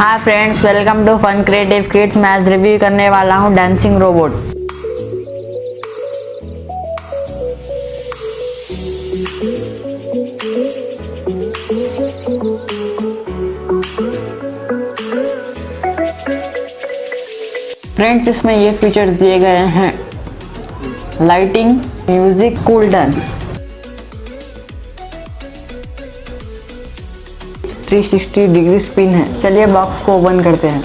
Hi friends, welcome to Fun Creative Kids. मैं आज review करने वाला हूँ डांसिंग रोबोट। फ्रेंड्स, इसमें ये फीचर्स दिए गए हैं: lighting, music, cool down, 360 degree spin है। चलिए बॉक्स को ओपन करते हैं।